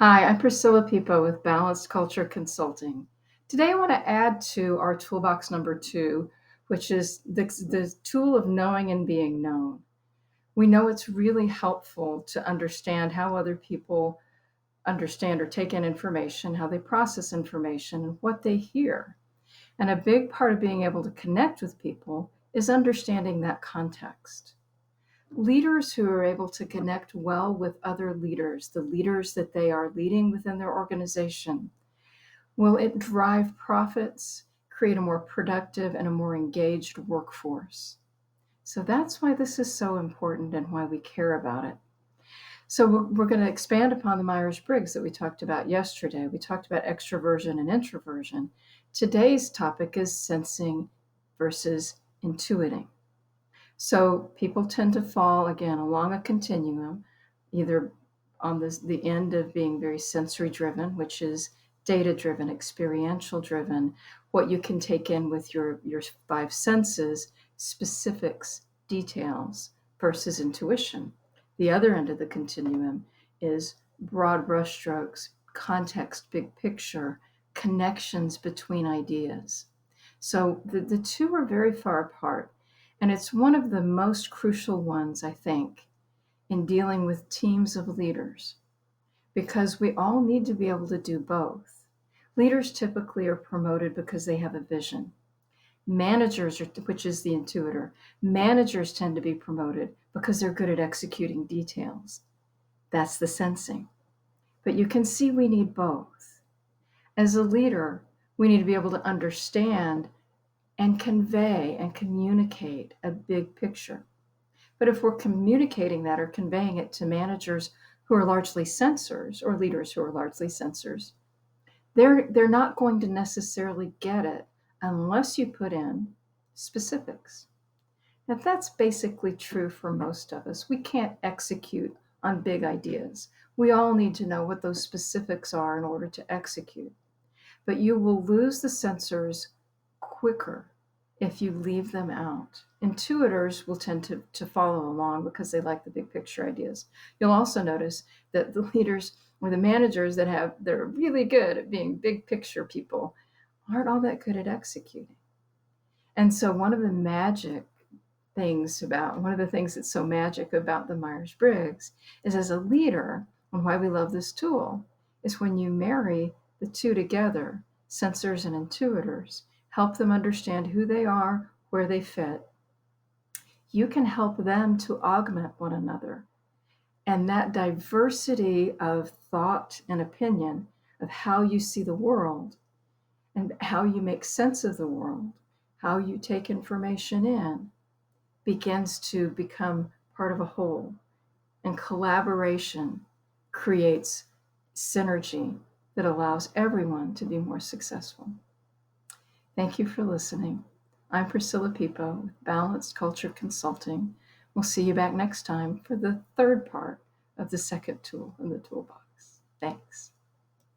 Hi, I'm Priscilla Pipo with Balanced Culture Consulting. Today, I want to add to our toolbox number 2, which is the tool of knowing and being known. We know it's really helpful to understand how other people understand or take in information, how they process information, and what they hear. And a big part of being able to connect with people is understanding that context. Leaders who are able to connect well with other leaders, the leaders that they are leading within their organization, will it drive profits, create a more productive and a more engaged workforce? So that's why this is so important and why we care about it. So we're going to expand upon the Myers-Briggs that we talked about yesterday. We talked about extroversion and introversion. Today's topic is sensing versus intuiting. So people tend to fall again along a continuum, either on the end of being very sensory driven, which is data driven, experiential driven, what you can take in with your five senses, specifics, details, versus intuition. The other end of the continuum is broad brushstrokes, context, big picture, connections between ideas. So the two are very far apart. And it's one of the most crucial ones, I think, in dealing with teams of leaders, because we all need to be able to do both. Leaders typically are promoted because they have a vision. Managers, which is the intuitor, managers tend to be promoted because they're good at executing details. That's the sensing. But you can see we need both. As a leader, we need to be able to understand and convey and communicate a big picture. But if we're communicating that or conveying it to managers who are largely sensors or leaders who are largely sensors, they're not going to necessarily get it unless you put in specifics. Now, that's basically true for most of us. We can't execute on big ideas. We all need to know what those specifics are in order to execute. But you will lose the sensors quicker if you leave them out. Intuitors will tend to follow along because they like the big picture ideas. You'll also notice that the leaders or the managers that are really good at being big picture people aren't all that good at executing. And so one of the things that's so magic about the Myers-Briggs is, as a leader, and why we love this tool, is when you marry the two together, sensors and intuitors, help them understand who they are, where they fit. You can help them to augment one another. And that diversity of thought and opinion of how you see the world and how you make sense of the world, how you take information in, begins to become part of a whole. And collaboration creates synergy that allows everyone to be more successful. Thank you for listening. I'm Priscilla Pipo with Balanced Culture Consulting. We'll see you back next time for the third part of the second tool in the toolbox. Thanks.